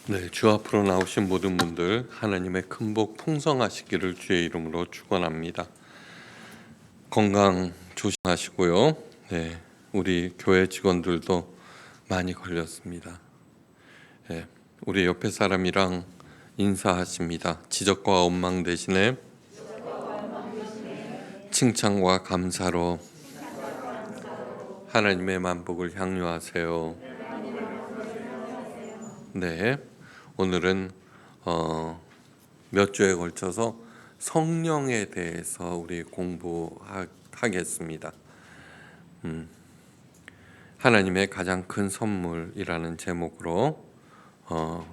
네, 주 앞으로 나오신 모든 분들 하나님의 큰 복 풍성하시기를 주의 이름으로 축원합니다. 건강 조심하시고요. 네, 우리 교회 직원들도 많이 걸렸습니다. 네, 우리 옆에 사람이랑 인사하십니다. 지적과 원망 대신에 칭찬과 감사로 하나님의 만복을 향유하세요. 네, 오늘은 몇 주에 걸쳐서 성령에 대해서 우리 공부하겠습니다. 하나님의 가장 큰 선물이라는 제목으로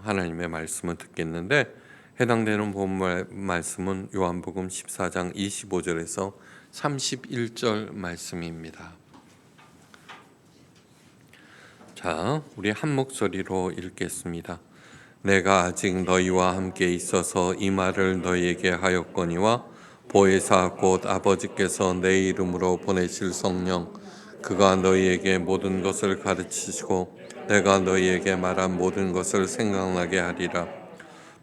하나님의 말씀을 듣겠는데, 해당되는 본 말씀은 요한복음 14장 25절에서 31절 말씀입니다. 자, 우리 한 목소리로 읽겠습니다. 내가 아직 너희와 함께 있어서 이 말을 너희에게 하였거니와 보혜사 곧 아버지께서 내 이름으로 보내실 성령 그가 너희에게 모든 것을 가르치시고 내가 너희에게 말한 모든 것을 생각나게 하리라.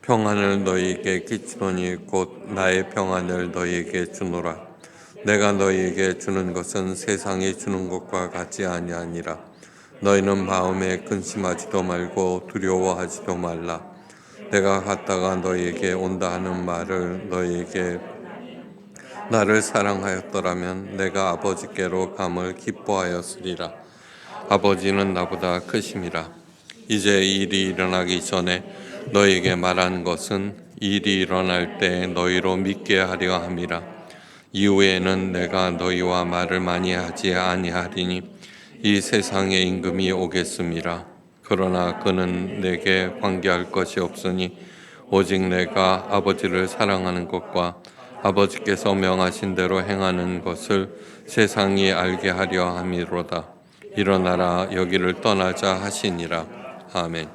평안을 너희에게 끼치노니 곧 나의 평안을 너희에게 주노라. 내가 너희에게 주는 것은 세상이 주는 것과 같지 아니하니라. 너희는 마음에 근심하지도 말고 두려워하지도 말라. 내가 갔다가 너희에게 온다 하는 말을 너희에게 나를 사랑하였더라면 내가 아버지께로 감을 기뻐하였으리라. 아버지는 나보다 크심이라. 이제 일이 일어나기 전에 너희에게 말한 것은 일이 일어날 때 너희로 믿게 하려 함이라. 이후에는 내가 너희와 말을 많이 하지 아니하리니 이 세상의 임금이 오겠음이라. 그러나 그는 내게 관계할 것이 없으니 오직 내가 아버지를 사랑하는 것과 아버지께서 명하신 대로 행하는 것을 세상이 알게 하려 함이로다. 일어나라 여기를 떠나자 하시니라. 아멘.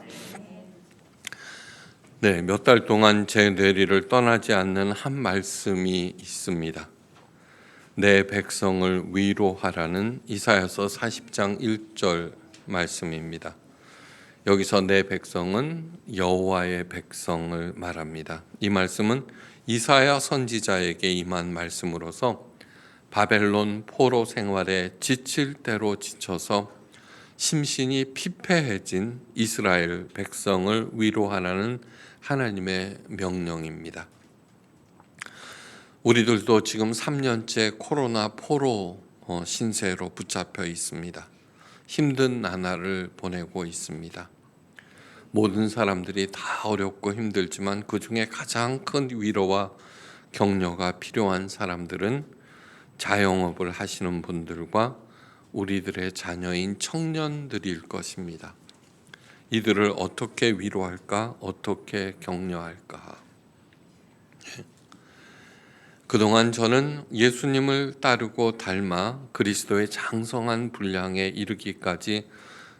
네, 몇 달 동안 제 뇌리를 떠나지 않는 한 말씀이 있습니다. 내 백성을 위로하라는 이사야서 40장 1절 말씀입니다. 여기서 내 백성은 여호와의 백성을 말합니다. 이 말씀은 이사야 선지자에게 임한 말씀으로서 바벨론 포로 생활에 지칠 대로 지쳐서 심신이 피폐해진 이스라엘 백성을 위로하라는 하나님의 명령입니다. 우리들도 지금 3년째 코로나 포로 신세로 붙잡혀 있습니다. 힘든 나날을 보내고 있습니다. 모든 사람들이 다 어렵고 힘들지만 그 중에 가장 큰 위로와 격려가 필요한 사람들은 자영업을 하시는 분들과 우리들의 자녀인 청년들일 것입니다. 이들을 어떻게 위로할까? 어떻게 격려할까? 그동안 저는 예수님을 따르고 닮아 그리스도의 장성한 분량에 이르기까지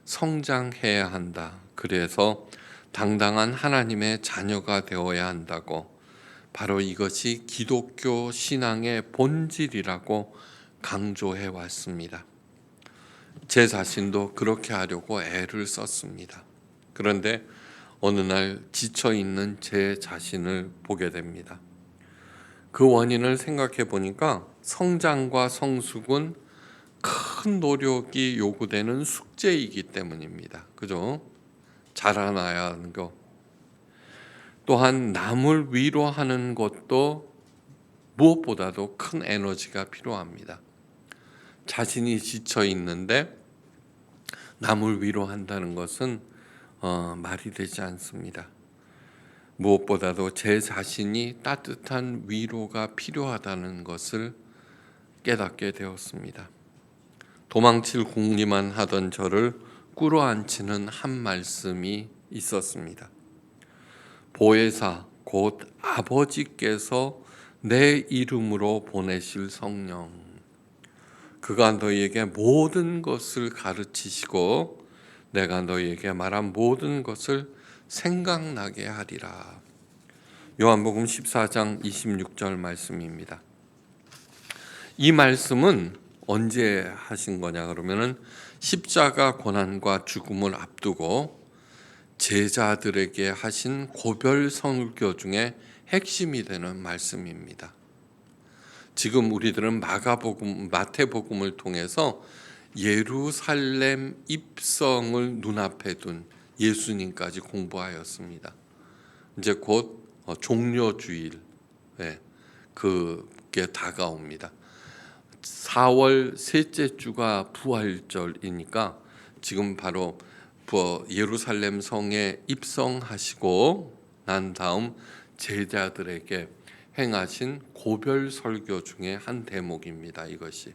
성장해야 한다. 그래서 당당한 하나님의 자녀가 되어야 한다고, 바로 이것이 기독교 신앙의 본질이라고 강조해 왔습니다. 제 자신도 그렇게 하려고 애를 썼습니다. 그런데 어느 날 지쳐있는 제 자신을 보게 됩니다. 그 원인을 생각해 보니까 성장과 성숙은 큰 노력이 요구되는 숙제이기 때문입니다. 그죠? 자라나야 하는 거. 또한 남을 위로하는 것도 무엇보다도 큰 에너지가 필요합니다. 자신이 지쳐 있는데 남을 위로한다는 것은 말이 되지 않습니다. 무엇보다도 제 자신이 따뜻한 위로가 필요하다는 것을 깨닫게 되었습니다. 도망칠 궁리만 하던 저를 꿇어앉히는 한 말씀이 있었습니다. 보혜사 곧 아버지께서 내 이름으로 보내실 성령 그가 너희에게 모든 것을 가르치시고 내가 너희에게 말한 모든 것을 생각나게 하리라. 요한복음 14장 26절 말씀입니다. 이 말씀은 언제 하신 거냐 그러면은 십자가 고난과 죽음을 앞두고 제자들에게 하신 고별 설교 중에 핵심이 되는 말씀입니다. 지금 우리들은 마태복음을 통해서 예루살렘 입성을 눈앞에 둔 예수님까지 공부하였습니다. 이제 곧 종려주일, 그게 다가옵니다. 4월 셋째 주가 부활절이니까 지금 바로 예루살렘 성에 입성하시고 난 다음 제자들에게 행하신 고별 설교 중에 한 대목입니다. 이것이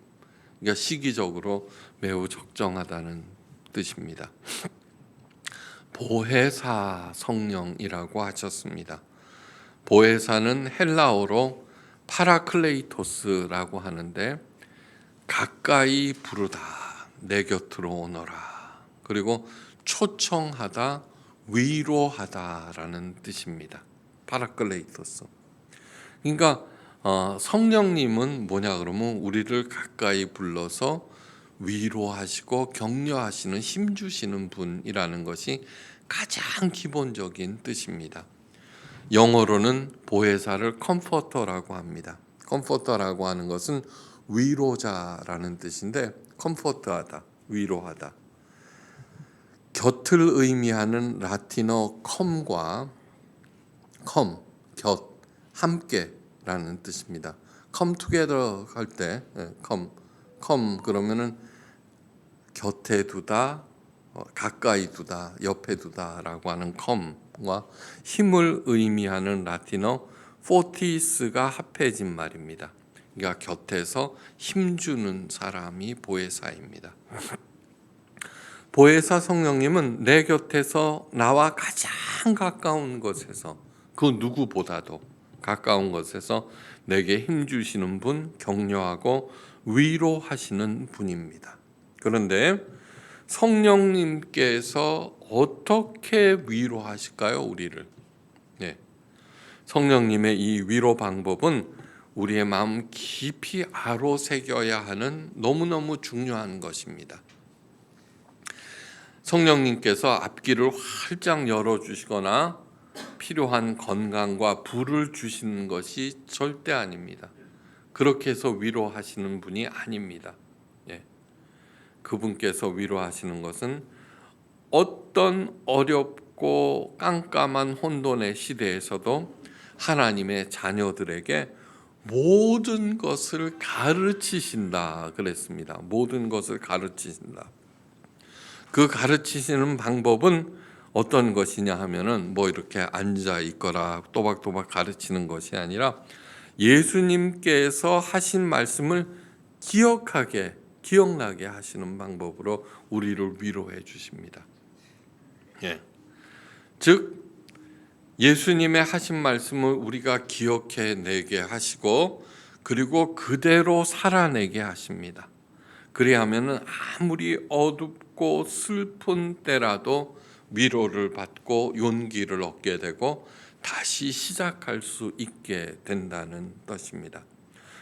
그러니까 시기적으로 매우 적정하다는 뜻입니다. 보혜사 성령이라고 하셨습니다. 보혜사는 헬라어로 파라클레이토스라고 하는데 가까이 부르다, 내 곁으로 오너라, 그리고 초청하다, 위로하다라는 뜻입니다. 파라클레이토스. 그러니까 성령님은 뭐냐 그러면 우리를 가까이 불러서 위로하시고 격려하시는, 힘주시는 분이라는 것이 가장 기본적인 뜻입니다. 영어로는 보혜사를 컴포터라고 합니다. 컴포터라고 하는 것은 위로자라는 뜻인데, 컴포트하다, 위로하다. 곁을 의미하는 라틴어 컴과 곁, 함께라는 뜻입니다. come together 할 때 come 그러면은 곁에 두다, 가까이 두다, 옆에 두다라고 하는 come와 힘을 의미하는 라틴어 fortis가 합해진 말입니다. 그러니까 곁에서 힘주는 사람이 보혜사입니다. 보혜사 성령님은 내 곁에서 나와 가장 가까운 곳에서, 그 누구보다도 가까운 곳에서 내게 힘주시는 분, 격려하고 위로하시는 분입니다. 그런데 성령님께서 어떻게 위로하실까요? 우리를. 성령님의 이 위로 방법은 우리의 마음 깊이 아로새겨야 하는 너무너무 중요한 것입니다. 성령님께서 앞길을 활짝 열어주시거나 필요한 건강과 부를 주시는 것이 절대 아닙니다. 그렇게 해서 위로하시는 분이 아닙니다. 그분께서 위로하시는 것은 어떤 어렵고 깜깜한 혼돈의 시대에서도 하나님의 자녀들에게 모든 것을 가르치신다 그랬습니다. 모든 것을 가르치신다. 그 가르치시는 방법은 어떤 것이냐 하면은 이렇게 앉아 있거나 또박또박 가르치는 것이 아니라 예수님께서 하신 말씀을 기억나게 하시는 방법으로 우리를 위로해 주십니다. 즉 예수님의 하신 말씀을 우리가 기억해내게 하시고 그리고 그대로 살아내게 하십니다. 그리하면은 아무리 어둡고 슬픈 때라도 위로를 받고 용기를 얻게 되고 다시 시작할 수 있게 된다는 것입니다.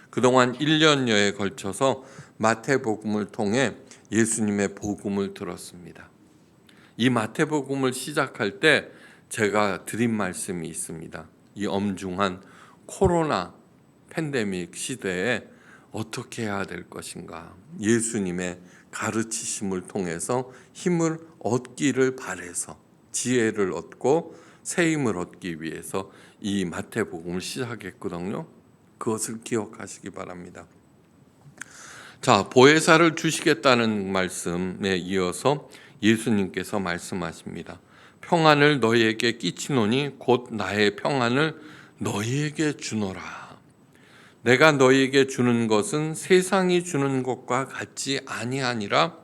그동안 1년여에 걸쳐서 마태복음을 통해 예수님의 복음을 들었습니다. 이 마태복음을 시작할 때 제가 드린 말씀이 있습니다. 이 엄중한 코로나 팬데믹 시대에 어떻게 해야 될 것인가, 예수님의 가르치심을 통해서 힘을 얻기를 바라서 지혜를 얻고 새 힘을 얻기 위해서 이 마태복음을 시작했거든요. 그것을 기억하시기 바랍니다. 자, 보혜사를 주시겠다는 말씀에 이어서 예수님께서 말씀하십니다. 평안을 너희에게 끼치노니 곧 나의 평안을 너희에게 주노라. 내가 너희에게 주는 것은 세상이 주는 것과 같지 아니하니라.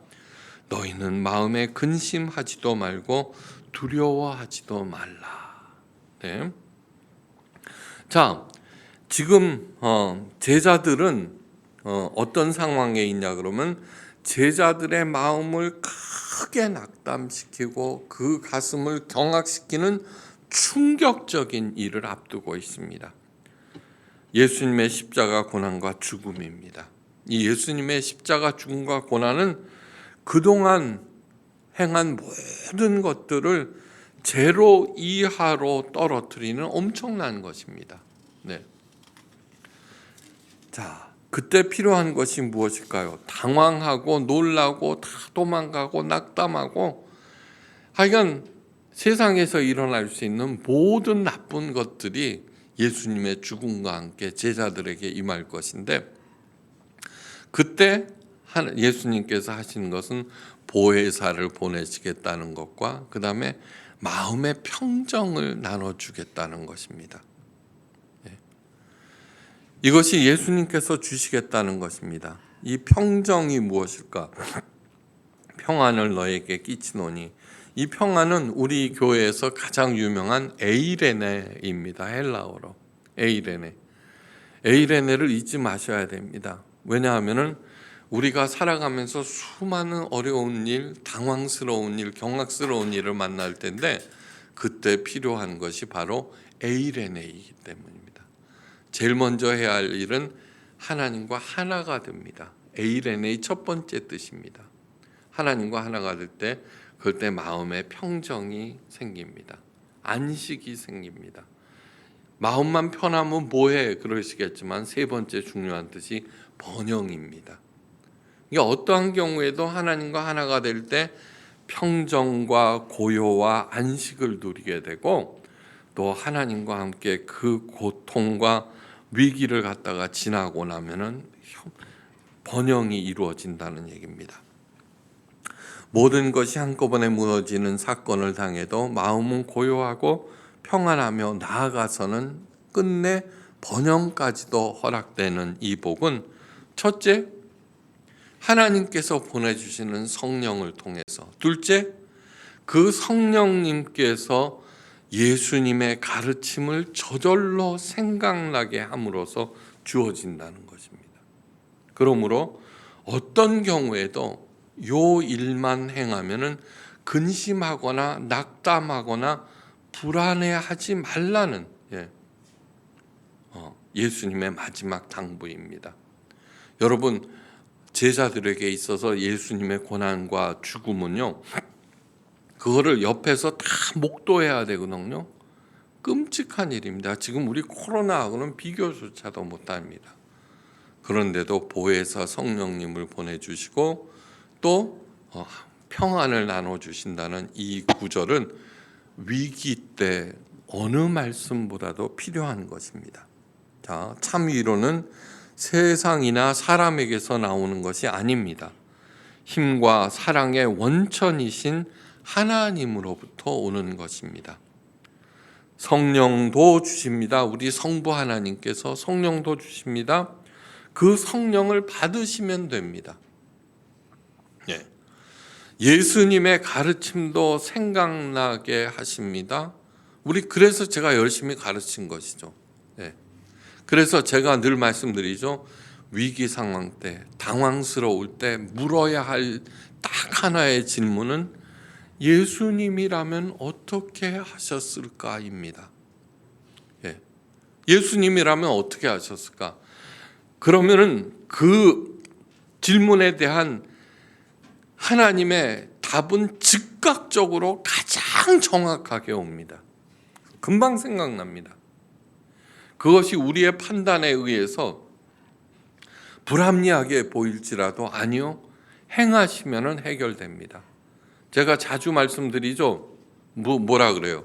너희는 마음에 근심하지도 말고 두려워하지도 말라. 자, 지금 제자들은 어떤 상황에 있냐 그러면 제자들의 마음을 크게 낙담시키고 그 가슴을 경악시키는 충격적인 일을 앞두고 있습니다. 예수님의 십자가 고난과 죽음입니다. 이 예수님의 십자가 죽음과 고난은 그동안 행한 모든 것들을 제로 이하로 떨어뜨리는 엄청난 것입니다. 네. 자, 그때 필요한 것이 무엇일까요? 당황하고 놀라고 다 도망가고 낙담하고 하여간 세상에서 일어날 수 있는 모든 나쁜 것들이 예수님의 죽음과 함께 제자들에게 임할 것인데, 그때 예수님께서 하시는 것은 보혜사를 보내시겠다는 것과 그 다음에 마음의 평정을 나눠주겠다는 것입니다. 이것이 예수님께서 주시겠다는 것입니다. 이 평정이 무엇일까? 평안을 너에게 끼치노니, 이 평안은 우리 교회에서 가장 유명한 에이레네입니다. 헬라어로 에이레네. 에이레네를 잊지 마셔야 됩니다. 왜냐하면은 우리가 살아가면서 수많은 어려운 일, 당황스러운 일, 경악스러운 일을 만날 텐데 그때 필요한 것이 바로 에이레네이기 때문입니다. 제일 먼저 해야 할 일은 하나님과 하나가 됩니다. 에이레네의 첫 번째 뜻입니다. 하나님과 하나가 될 때 그럴 때 마음의 평정이 생깁니다. 안식이 생깁니다. 마음만 편하면 뭐해 그러시겠지만 세 번째 중요한 뜻이 번영입니다. 이게 어떠한 경우에도 하나님과 하나가 될 때 평정과 고요와 안식을 누리게 되고, 또 하나님과 함께 그 고통과 위기를 갖다가 지나고 나면은 번영이 이루어진다는 얘기입니다. 모든 것이 한꺼번에 무너지는 사건을 당해도 마음은 고요하고 평안하며 나아가서는 끝내 번영까지도 허락되는 이 복은, 첫째, 하나님께서 보내주시는 성령을 통해서, 둘째, 그 성령님께서 예수님의 가르침을 저절로 생각나게 함으로써 주어진다는 것입니다. 그러므로 어떤 경우에도 요 일만 행하면은 근심하거나 낙담하거나 불안해하지 말라는 예수님의 마지막 당부입니다. 여러분, 제자들에게 있어서 예수님의 고난과 죽음은요, 그거를 옆에서 다 목도해야 되거든요. 끔찍한 일입니다. 지금 우리 코로나하고는 비교조차도 못합니다. 그런데도 보혜사 성령님을 보내주시고 또 평안을 나눠주신다는 이 구절은 위기 때 어느 말씀보다도 필요한 것입니다. 자, 참 위로는 세상이나 사람에게서 나오는 것이 아닙니다. 힘과 사랑의 원천이신 하나님으로부터 오는 것입니다. 성령도 주십니다. 우리 성부 하나님께서 성령도 주십니다. 그 성령을 받으시면 됩니다. 예수님의 가르침도 생각나게 하십니다. 우리 그래서 제가 열심히 가르친 것이죠. 그래서 제가 늘 말씀드리죠. 위기 상황 때, 당황스러울 때 물어야 할 딱 하나의 질문은 예수님이라면 어떻게 하셨을까입니다. 예수님이라면 어떻게 하셨을까? 그러면은 그 질문에 대한 하나님의 답은 즉각적으로 가장 정확하게 옵니다. 금방 생각납니다. 그것이 우리의 판단에 의해서 불합리하게 보일지라도 아니요, 행하시면은 해결됩니다. 제가 자주 말씀드리죠. 뭐라 그래요?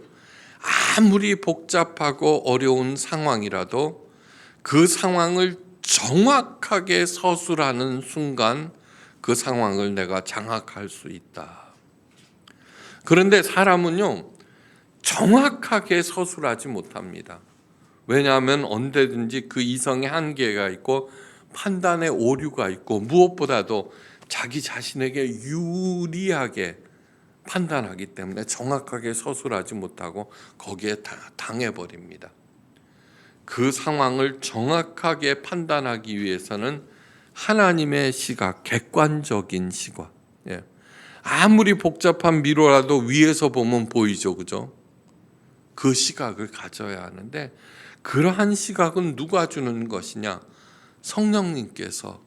아무리 복잡하고 어려운 상황이라도 그 상황을 정확하게 서술하는 순간 그 상황을 내가 장악할 수 있다. 그런데 사람은요, 정확하게 서술하지 못합니다. 왜냐하면 언제든지 그 이성의 한계가 있고 판단의 오류가 있고 무엇보다도 자기 자신에게 유리하게 판단하기 때문에 정확하게 서술하지 못하고 거기에 당해버립니다. 그 상황을 정확하게 판단하기 위해서는 하나님의 시각, 객관적인 시각, 아무리 복잡한 미로라도 위에서 보면 보이죠, 그죠? 그 시각을 가져야 하는데, 그러한 시각은 누가 주는 것이냐? 성령님께서,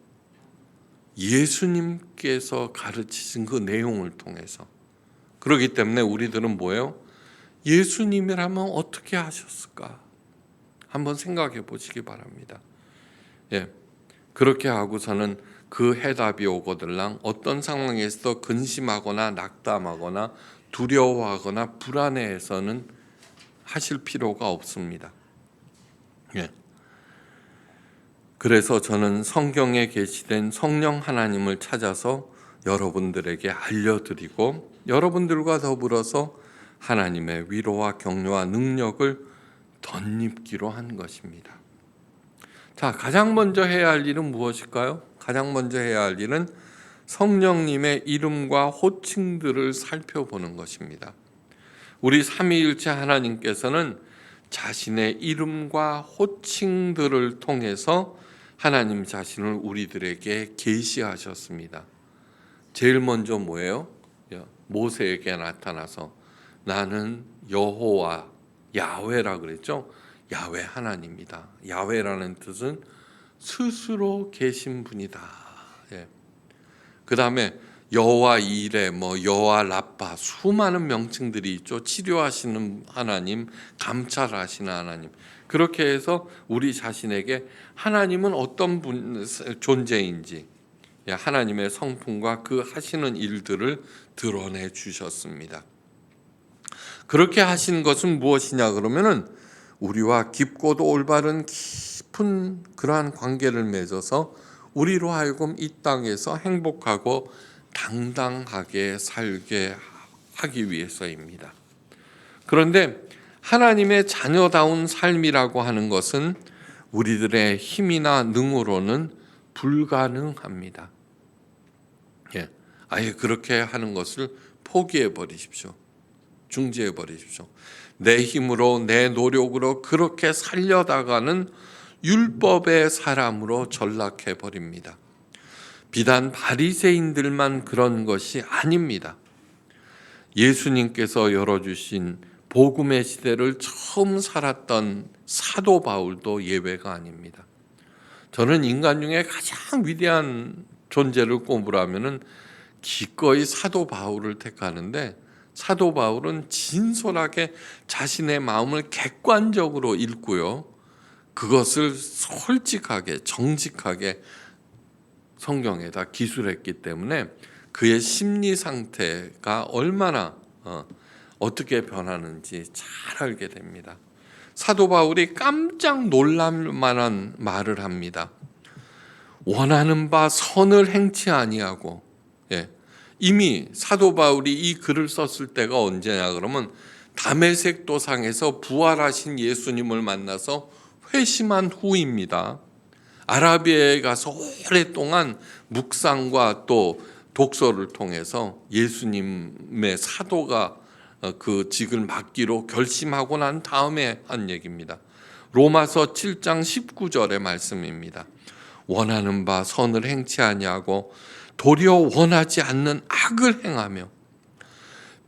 예수님께서 가르치신 그 내용을 통해서. 그렇기 때문에 우리들은 뭐예요? 예수님이라면 어떻게 하셨을까? 한번 생각해 보시기 바랍니다. 예, 그렇게 하고서는 그 해답이 오거들랑 어떤 상황에서 근심하거나 낙담하거나 두려워하거나 불안해해서는 하실 필요가 없습니다. 예. 그래서 저는 성경에 계시된 성령 하나님을 찾아서 여러분들에게 알려드리고 여러분들과 더불어서 하나님의 위로와 격려와 능력을 덧입기로 한 것입니다. 자, 가장 먼저 해야 할 일은 무엇일까요? 가장 먼저 해야 할 일은 성령님의 이름과 호칭들을 살펴보는 것입니다. 우리 삼위일체 하나님께서는 자신의 이름과 호칭들을 통해서 하나님 자신을 우리들에게 계시하셨습니다. 제일 먼저 뭐예요? 모세에게 나타나서 나는 여호와 야훼라 그랬죠. 야훼 하나님이다. 야훼라는 뜻은 스스로 계신 분이다. 예. 그 다음에 여호와 이레, 여호와 라파 수많은 명칭들이 있죠. 치료하시는 하나님, 감찰하시는 하나님. 그렇게 해서 우리 자신에게 하나님은 어떤 존재인지 하나님의 성품과 그 하시는 일들을 드러내 주셨습니다. 그렇게 하신 것은 무엇이냐 그러면은 우리와 깊고도 올바른 깊은 그러한 관계를 맺어서 우리로 하여금 이 땅에서 행복하고 당당하게 살게 하기 위해서입니다. 그런데 하나님의 자녀다운 삶이라고 하는 것은 우리들의 힘이나 능으로는 불가능합니다. 아예 그렇게 하는 것을 포기해 버리십시오. 중지해 버리십시오. 내 힘으로 내 노력으로 그렇게 살려다가는 율법의 사람으로 전락해 버립니다. 비단 바리새인들만 그런 것이 아닙니다. 예수님께서 열어주신 복음의 시대를 처음 살았던 사도 바울도 예외가 아닙니다. 저는 인간 중에 가장 위대한 존재를 꼽으라면은 기꺼이 사도 바울을 택하는데 사도 바울은 진솔하게 자신의 마음을 객관적으로 읽고요. 그것을 솔직하게 정직하게 성경에다 기술했기 때문에 그의 심리 상태가 얼마나 어떻게 변하는지 잘 알게 됩니다. 사도 바울이 깜짝 놀랄 만한 말을 합니다. 원하는 바 선을 행치 아니하고 이미 사도 바울이 이 글을 썼을 때가 언제냐 그러면 다메섹 도상에서 부활하신 예수님을 만나서 회심한 후입니다. 아라비아에 가서 오랫동안 묵상과 또 독서를 통해서 예수님의 사도가 그 직을 맡기로 결심하고 난 다음에 한 얘기입니다. 로마서 7장 19절의 말씀입니다. 원하는 바 선을 행치 아니하고 도리어 원하지 않는 악을 행하며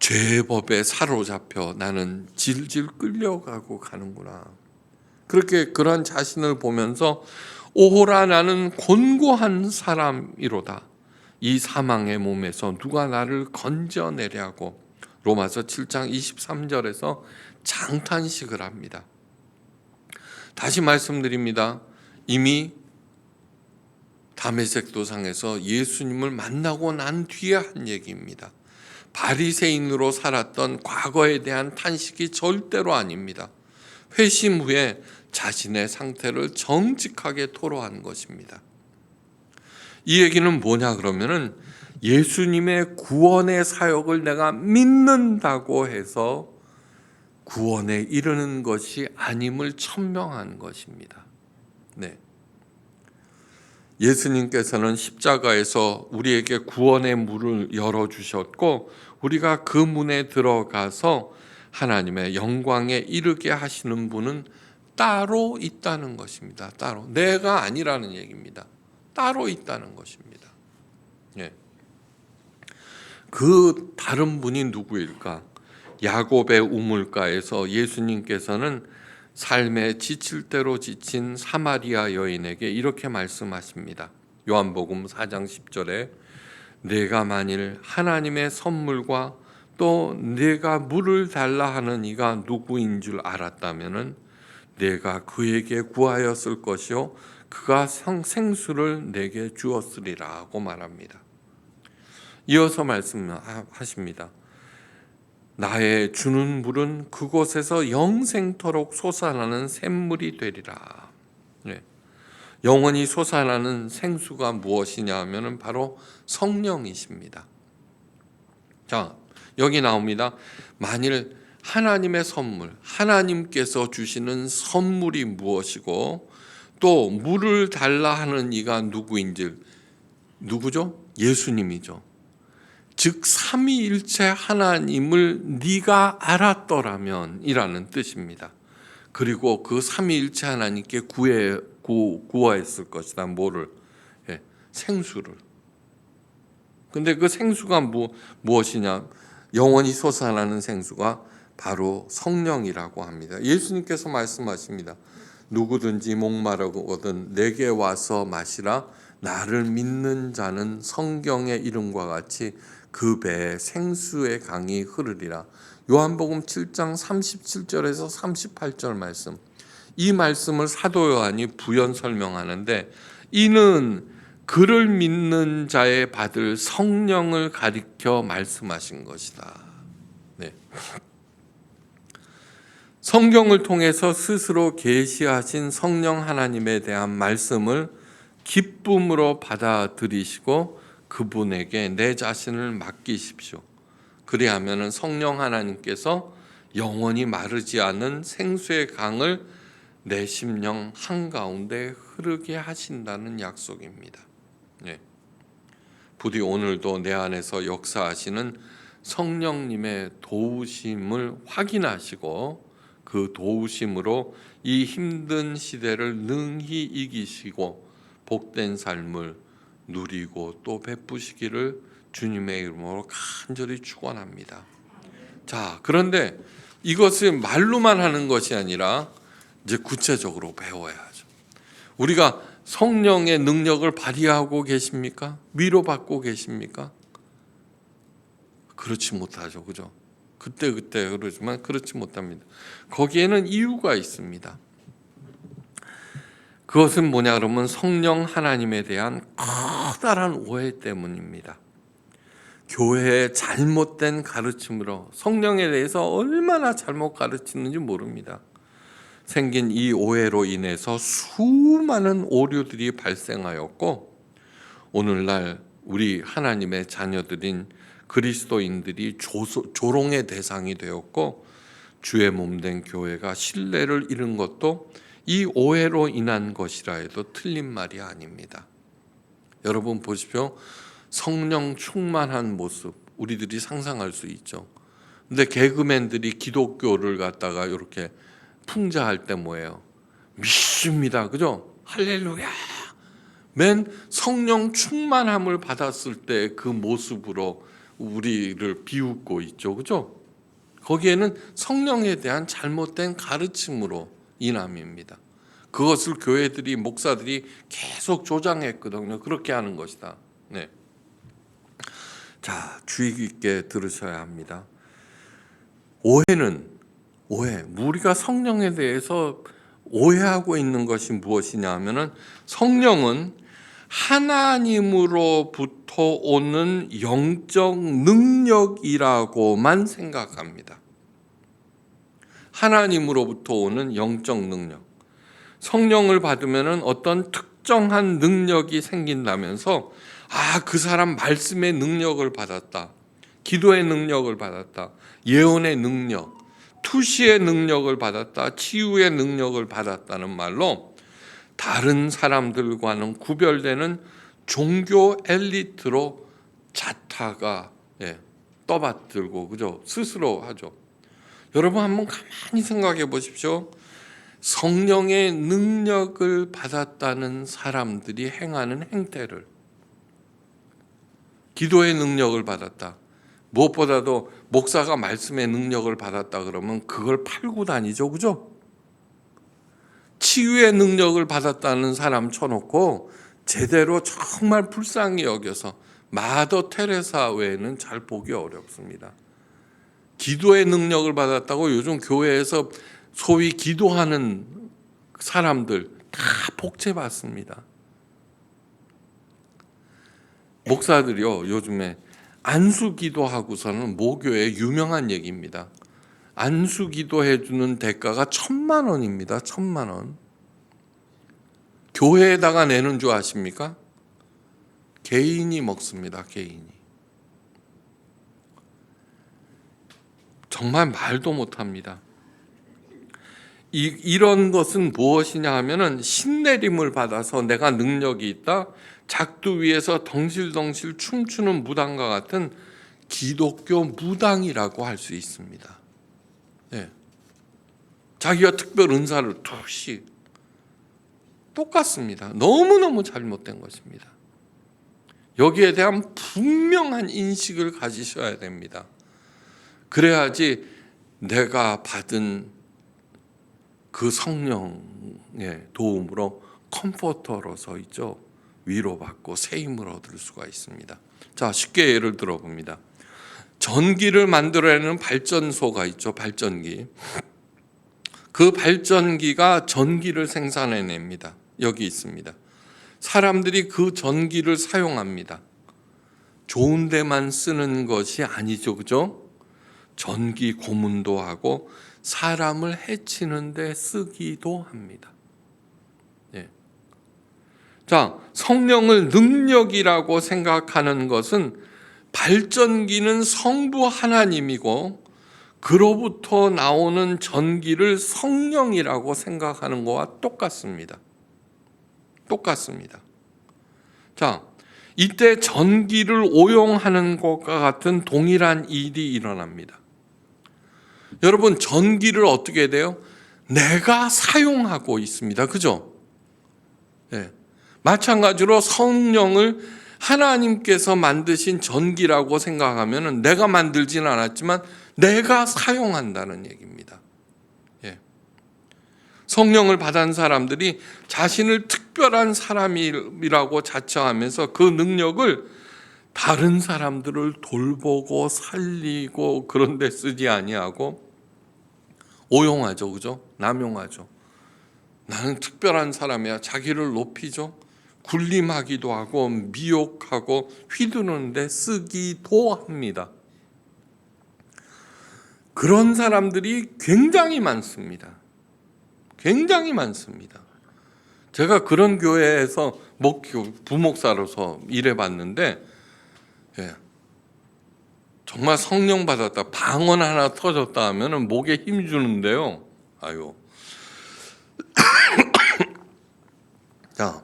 죄의 법에 사로잡혀 나는 질질 끌려가고 가는구나. 그렇게 그런 자신을 보면서 오호라 나는 곤고한 사람이로다. 이 사망의 몸에서 누가 나를 건져내려고 로마서 7장 23절에서 장탄식을 합니다. 다시 말씀드립니다. 이미 다메섹 도상에서 예수님을 만나고 난 뒤에 한 얘기입니다. 바리새인으로 살았던 과거에 대한 탄식이 절대로 아닙니다. 회심 후에 자신의 상태를 정직하게 토로한 것입니다. 이 얘기는 뭐냐 그러면은 예수님의 구원의 사역을 내가 믿는다고 해서 구원에 이르는 것이 아님을 천명한 것입니다. 네. 예수님께서는 십자가에서 우리에게 구원의 문을 열어주셨고 우리가 그 문에 들어가서 하나님의 영광에 이르게 하시는 분은 따로 있다는 것입니다. 따로. 내가 아니라는 얘기입니다. 따로 있다는 것입니다. 예. 그 다른 분이 누구일까? 야곱의 우물가에서 예수님께서는 삶에 지칠 대로 지친 사마리아 여인에게 이렇게 말씀하십니다. 요한복음 4장 10절에 내가 만일 하나님의 선물과 또 내가 물을 달라 하는 이가 누구인 줄 알았다면은 내가 그에게 구하였을 것이요 그가 생수를 내게 주었으리라고 말합니다. 이어서 말씀하십니다. 나의 주는 물은 그곳에서 영생토록 솟아나는 샘물이 되리라. 네. 영원히 솟아나는 생수가 무엇이냐 하면은 바로 성령이십니다. 자, 여기 나옵니다. 만일 하나님의 선물, 하나님께서 주시는 선물이 무엇이고 또 물을 달라 하는 이가 누구인지, 누구죠? 예수님이죠. 즉 삼위일체 하나님을 네가 알았더라면 이라는 뜻입니다. 그리고 그 삼위일체 하나님께 구하였을 것이다. 뭐를? 생수를. 근데 그 생수가 무엇이냐? 영원히 솟아나는 생수가 바로 성령이라고 합니다. 예수님께서 말씀하십니다. 누구든지 목마르거든 내게 와서 마시라. 나를 믿는 자는 성경의 이름과 같이 그 배에 생수의 강이 흐르리라. 요한복음 7장 37절에서 38절 말씀. 이 말씀을 사도 요한이 부연 설명하는데 이는 그를 믿는 자의 받을 성령을 가리켜 말씀하신 것이다. 네. 성경을 통해서 스스로 계시하신 성령 하나님에 대한 말씀을 기쁨으로 받아들이시고 그분에게 내 자신을 맡기십시오. 그리하면 성령 하나님께서 영원히 마르지 않은 생수의 강을 내 심령 한가운데 흐르게 하신다는 약속입니다. 네. 부디 오늘도 내 안에서 역사하시는 성령님의 도우심을 확인하시고 그 도우심으로 이 힘든 시대를 능히 이기시고 복된 삶을 누리고 또 베푸시기를 주님의 이름으로 간절히 축원합니다. 자, 그런데 이것을 말로만 하는 것이 아니라 이제 구체적으로 배워야죠. 우리가 성령의 능력을 발휘하고 계십니까? 위로받고 계십니까? 그렇지 못하죠. 그죠? 그때 그러지만 그렇지 못합니다. 거기에는 이유가 있습니다. 그것은 뭐냐 그러면 성령 하나님에 대한 커다란 오해 때문입니다. 교회의 잘못된 가르침으로 성령에 대해서 얼마나 잘못 가르치는지 모릅니다. 생긴 이 오해로 인해서 수많은 오류들이 발생하였고 오늘날 우리 하나님의 자녀들인 그리스도인들이 조롱의 대상이 되었고 주의 몸된 교회가 신뢰를 잃은 것도 이 오해로 인한 것이라 해도 틀린 말이 아닙니다. 여러분 보십시오. 성령 충만한 모습 우리들이 상상할 수 있죠. 근데 개그맨들이 기독교를 갖다가 이렇게 풍자할 때 뭐예요? 믿습니다. 그죠? 할렐루야. 맨 성령 충만함을 받았을 때 그 모습으로 우리를 비웃고 있죠. 그죠? 거기에는 성령에 대한 잘못된 가르침으로 인함입니다. 그것을 교회들이 목사들이 계속 조장했거든요. 그렇게 하는 것이다. 네. 자, 주의 깊게 들으셔야 합니다. 우리가 성령에 대해서 오해하고 있는 것이 무엇이냐 하면은 성령은 하나님으로부터 오는 영적 능력이라고만 생각합니다. 하나님으로부터 오는 영적 능력. 성령을 받으면은 어떤 특정한 능력이 생긴다면서 그 사람 말씀의 능력을 받았다. 기도의 능력을 받았다. 예언의 능력, 투시의 능력을 받았다. 치유의 능력을 받았다는 말로 다른 사람들과는 구별되는 종교 엘리트로 자타가 떠받들고 그죠? 스스로 하죠. 여러분 한번 가만히 생각해 보십시오. 성령의 능력을 받았다는 사람들이 행하는 행태를, 기도의 능력을 받았다. 무엇보다도 목사가 말씀의 능력을 받았다 그러면 그걸 팔고 다니죠. 그죠? 치유의 능력을 받았다는 사람 쳐놓고 제대로 정말 불쌍히 여겨서 마더 테레사 외에는 잘 보기 어렵습니다. 기도의 능력을 받았다고 요즘 교회에서 소위 기도하는 사람들 다 복제받습니다. 목사들이요, 요즘에 안수기도 하고서는 모교의 유명한 얘기입니다. 안수기도 해주는 대가가 1,000,000원입니다. 1,000,000원. 교회에다가 내는 줄 아십니까? 개인이 먹습니다. 개인이. 정말 말도 못합니다. 이런 것은 무엇이냐 하면은 신내림을 받아서 내가 능력이 있다, 작두 위에서 덩실덩실 춤추는 무당과 같은 기독교 무당이라고 할 수 있습니다. 예. 자기가 특별 은사를 툭씩 똑같습니다. 너무너무 잘못된 것입니다. 여기에 대한 분명한 인식을 가지셔야 됩니다. 그래야지 내가 받은 그 성령의 도움으로 컴포터로서 있죠, 위로받고 새 힘을 얻을 수가 있습니다. 자, 쉽게 예를 들어봅니다. 전기를 만들어내는 발전소가 있죠. 발전기. 그 발전기가 전기를 생산해냅니다. 여기 있습니다. 사람들이 그 전기를 사용합니다. 좋은 데만 쓰는 것이 아니죠, 그죠? 전기 고문도 하고 사람을 해치는 데 쓰기도 합니다. 예. 자, 성령을 능력이라고 생각하는 것은 발전기는 성부 하나님이고 그로부터 나오는 전기를 성령이라고 생각하는 것과 똑같습니다. 똑같습니다. 자, 이때 전기를 오용하는 것과 같은 동일한 일이 일어납니다. 여러분, 전기를 어떻게 해야 돼요? 내가 사용하고 있습니다. 그죠? 네. 마찬가지로 성령을 하나님께서 만드신 전기라고 생각하면 내가 만들지는 않았지만 내가 사용한다는 얘기입니다. 예. 성령을 받은 사람들이 자신을 특별한 사람이라고 자처하면서 그 능력을 다른 사람들을 돌보고 살리고 그런 데 쓰지 아니하고 오용하죠. 그죠? 남용하죠. 나는 특별한 사람이야. 자기를 높이죠. 군림하기도 하고 미혹하고 휘두르는 데 쓰기도 합니다. 그런 사람들이 굉장히 많습니다. 굉장히 많습니다. 제가 그런 교회에서 부목사로서 일해봤는데, 예, 정말 성령 받았다, 방언 하나 터졌다 하면 목에 힘 주는데요. 아유. 자,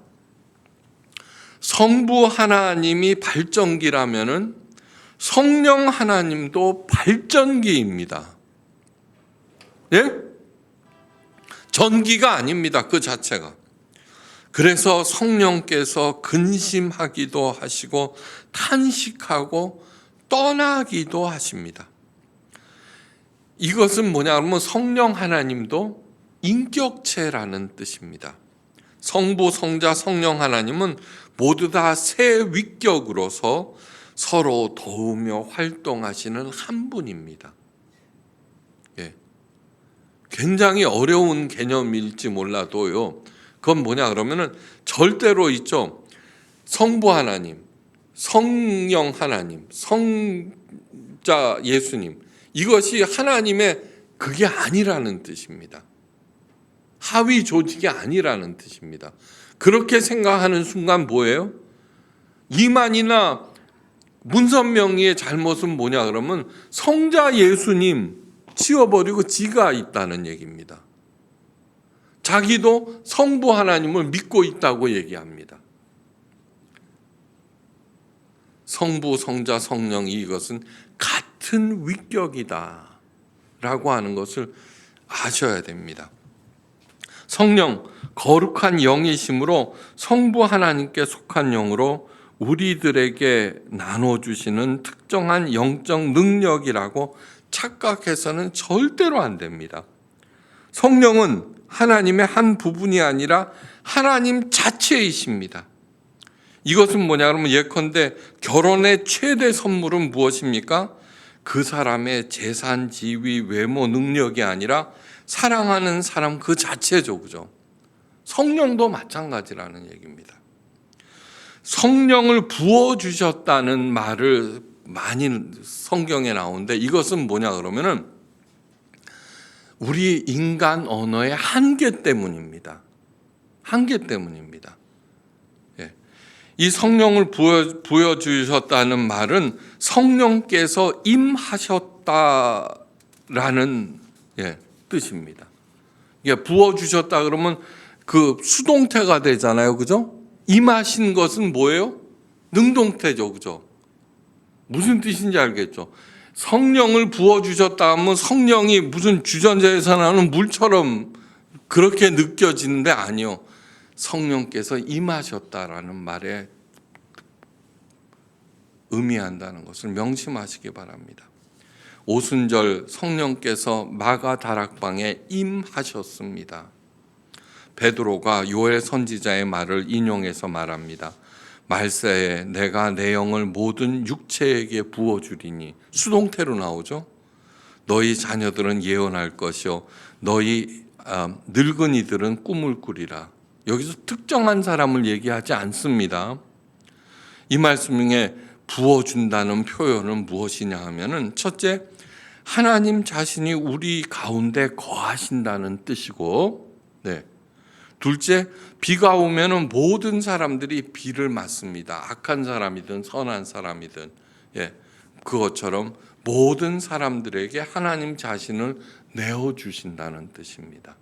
성부 하나님이 발전기라면은 성령 하나님도 발전기입니다. 예? 전기가 아닙니다. 그 자체가. 그래서 성령께서 근심하기도 하시고 탄식하고 떠나기도 하십니다. 이것은 뭐냐 하면 성령 하나님도 인격체라는 뜻입니다. 성부, 성자, 성령 하나님은 모두 다 새 위격으로서 서로 도우며 활동하시는 한 분입니다. 예. 굉장히 어려운 개념일지 몰라도요, 그건 뭐냐 그러면은 절대로 있죠, 성부 하나님, 성령 하나님, 성자 예수님, 이것이 하나님의 그게 아니라는 뜻입니다. 하위 조직이 아니라는 뜻입니다. 그렇게 생각하는 순간 뭐예요? 이만희나 문선명의 잘못은 뭐냐 그러면 성자 예수님 치워버리고 지가 있다는 얘기입니다. 자기도 성부 하나님을 믿고 있다고 얘기합니다. 성부, 성자, 성령, 이것은 같은 위격이다 라고 하는 것을 아셔야 됩니다. 성령, 거룩한 영이심으로 성부 하나님께 속한 영으로 우리들에게 나눠주시는 특정한 영적 능력이라고 착각해서는 절대로 안 됩니다. 성령은 하나님의 한 부분이 아니라 하나님 자체이십니다. 이것은 뭐냐 그러면 예컨대 결혼의 최대 선물은 무엇입니까? 그 사람의 재산, 지위, 외모, 능력이 아니라 사랑하는 사람 그 자체죠. 그죠? 성령도 마찬가지라는 얘기입니다. 성령을 부어주셨다는 말을 많이 성경에 나오는데 이것은 뭐냐 그러면은 우리 인간 언어의 한계 때문입니다. 한계 때문입니다. 예. 이 성령을 부어주셨다는 말은 성령께서 임하셨다라는 뜻입니다. 이게 부어주셨다 그러면 그 수동태가 되잖아요. 그죠? 임하신 것은 뭐예요? 능동태죠. 그죠? 무슨 뜻인지 알겠죠? 성령을 부어주셨다 하면 성령이 무슨 주전자에서 나오는 물처럼 그렇게 느껴지는데 아니요. 성령께서 임하셨다라는 말에 의미한다는 것을 명심하시기 바랍니다. 오순절 성령께서 마가 다락방에 임하셨습니다. 베드로가 요엘 선지자의 말을 인용해서 말합니다. 말세에 내가 내 영을 모든 육체에게 부어주리니 수동태로 나오죠. 너희 자녀들은 예언할 것이요 너희 늙은이들은 꿈을 꾸리라. 여기서 특정한 사람을 얘기하지 않습니다. 이 말씀 중에 부어준다는 표현은 무엇이냐 하면은 첫째, 하나님 자신이 우리 가운데 거하신다는 뜻이고, 둘째, 비가 오면은 모든 사람들이 비를 맞습니다. 악한 사람이든 선한 사람이든, 그것처럼 모든 사람들에게 하나님 자신을 내어 주신다는 뜻입니다.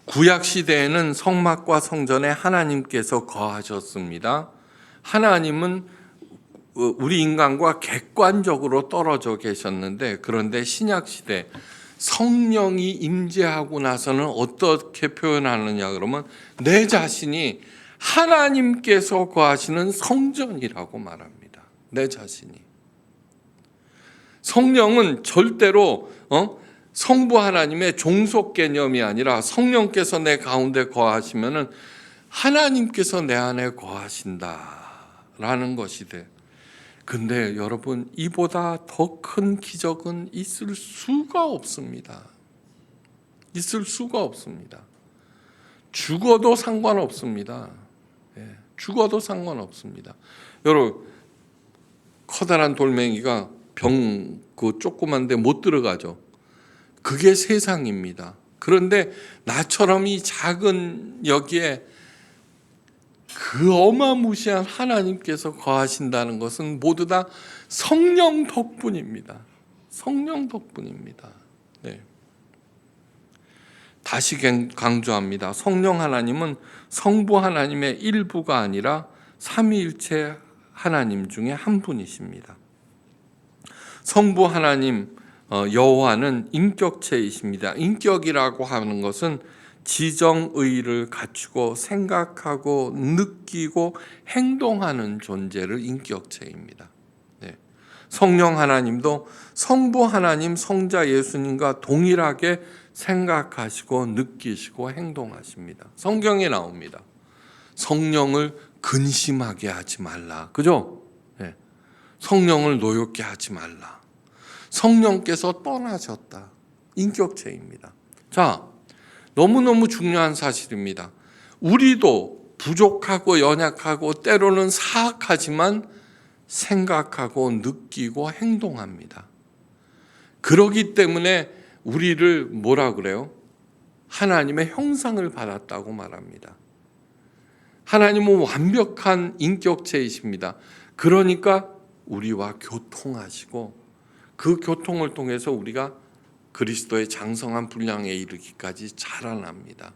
구약 시대에는 성막과 성전에 하나님께서 거하셨습니다. 하나님은 우리 인간과 객관적으로 떨어져 계셨는데, 그런데 신약 시대 성령이 임재하고 나서는 어떻게 표현하느냐 그러면 내 자신이 하나님께서 거하시는 성전이라고 말합니다. 내 자신이. 성령은 절대로 성부 하나님의 종속 개념이 아니라 성령께서 내 가운데 거하시면은 하나님께서 내 안에 거하신다라는 것이 돼. 근데 여러분, 이보다 더 큰 기적은 있을 수가 없습니다. 있을 수가 없습니다. 죽어도 상관없습니다. 죽어도 상관없습니다. 여러분, 커다란 돌멩이가 그 조그만데 못 들어가죠. 그게 세상입니다. 그런데 나처럼 이 작은 여기에 그 어마무시한 하나님께서 거하신다는 것은 모두 다 성령 덕분입니다. 성령 덕분입니다. 다시 강조합니다. 성령 하나님은 성부 하나님의 일부가 아니라 삼위일체 하나님 중에 한 분이십니다. 성부 하나님 여호와는 인격체이십니다. 인격이라고 하는 것은 지정의를 갖추고 생각하고 느끼고 행동하는 존재를 인격체입니다. 성령 하나님도 성부 하나님 성자 예수님과 동일하게 생각하시고 느끼시고 행동하십니다. 성경에 나옵니다. 성령을 근심하게 하지 말라. 그죠? 성령을 노엽게 하지 말라. 성령께서 떠나셨다. 인격체입니다. 자, 너무너무 중요한 사실입니다. 우리도 부족하고 연약하고 때로는 사악하지만 생각하고 느끼고 행동합니다. 그러기 때문에 우리를 뭐라 그래요? 하나님의 형상을 받았다고 말합니다. 하나님은 완벽한 인격체이십니다. 그러니까 우리와 교통하시고 그 교통을 통해서 우리가 그리스도의 장성한 분량에 이르기까지 자라납니다.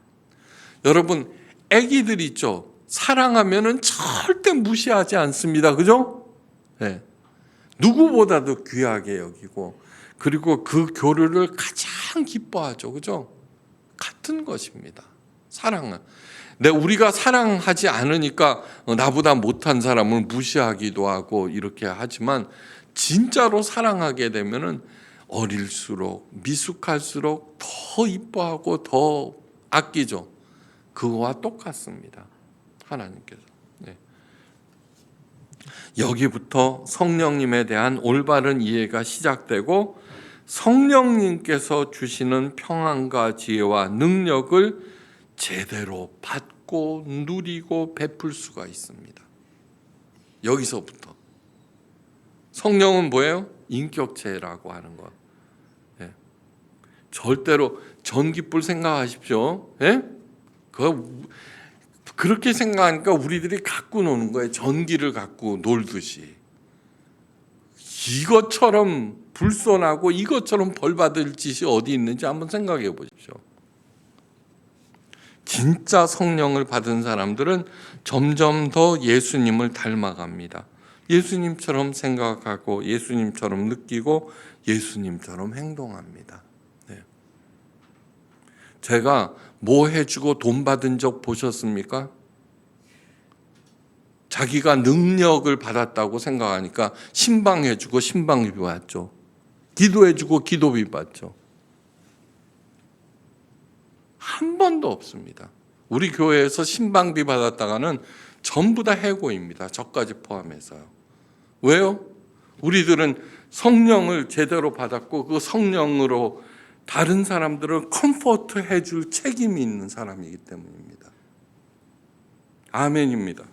여러분, 아기들 있죠? 사랑하면은 절대 무시하지 않습니다. 그죠? 누구보다도 귀하게 여기고 그리고 그 교류를 가장 기뻐하죠. 그죠? 같은 것입니다. 사랑은. 우리가 사랑하지 않으니까 나보다 못한 사람을 무시하기도 하고 이렇게 하지만 진짜로 사랑하게 되면은 어릴수록 미숙할수록 더 이뻐하고 더 아끼죠. 그거와 똑같습니다. 하나님께서. 여기부터 성령님에 대한 올바른 이해가 시작되고 성령님께서 주시는 평안과 지혜와 능력을 제대로 받고 누리고 베풀 수가 있습니다. 여기서부터. 성령은 뭐예요? 인격체라고 하는 것. 예. 절대로 전기불 생각하십시오. 예? 그렇게 생각하니까 우리들이 갖고 노는 거예요. 전기를 갖고 놀듯이. 이것처럼 불손하고 이것처럼 벌 받을 짓이 어디 있는지 한번 생각해 보십시오. 진짜 성령을 받은 사람들은 점점 더 예수님을 닮아갑니다. 예수님처럼 생각하고 예수님처럼 느끼고 예수님처럼 행동합니다. 네. 제가 뭐 해주고 돈 받은 적 보셨습니까? 자기가 능력을 받았다고 생각하니까 신방해주고 신방비 받죠. 기도해주고 기도비 받죠. 한 번도 없습니다. 우리 교회에서 신방비 받았다가는 전부 다 해고입니다. 저까지 포함해서요. 왜요? 우리들은 성령을 제대로 받았고 그 성령으로 다른 사람들을 컴포트 해줄 책임이 있는 사람이기 때문입니다. 아멘입니다.